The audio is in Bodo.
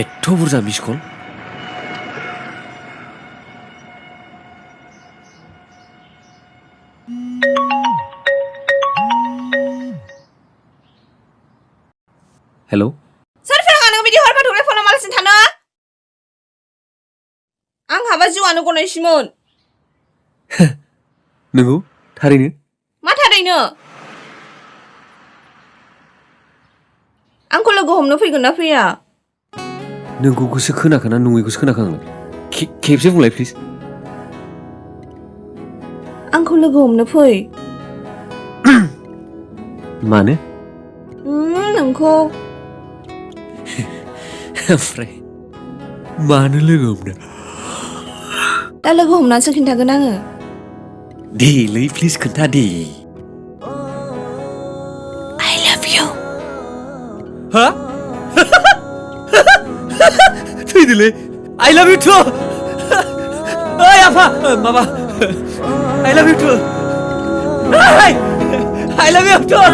एथ' बुरजा मिस कल हेलौ सोर फोरोङा नों बिदि हरफा थौले फनाव मालासिनो थानो आं हाबा जिउआनो गनायसिमोन नोंगौ थारैनो मा थारैनो आंखौ लोगो हमनो फैगोन ना फैया नोंगौखौसो खोनाखोना नङैखौसो खोनाखो आंलाय खेबसे बुंलाय प्लिज आंखौ लोगो हमनो फै मानो नोंखौ ओमफ्राय मानो लोगो हमनो दा लोगो हमनानैसो खिन्थागोन आङो देलै प्लिज खोन्था दे I love you हा थैदोलै I love you too ओइ आफा माबा I love you too I love you too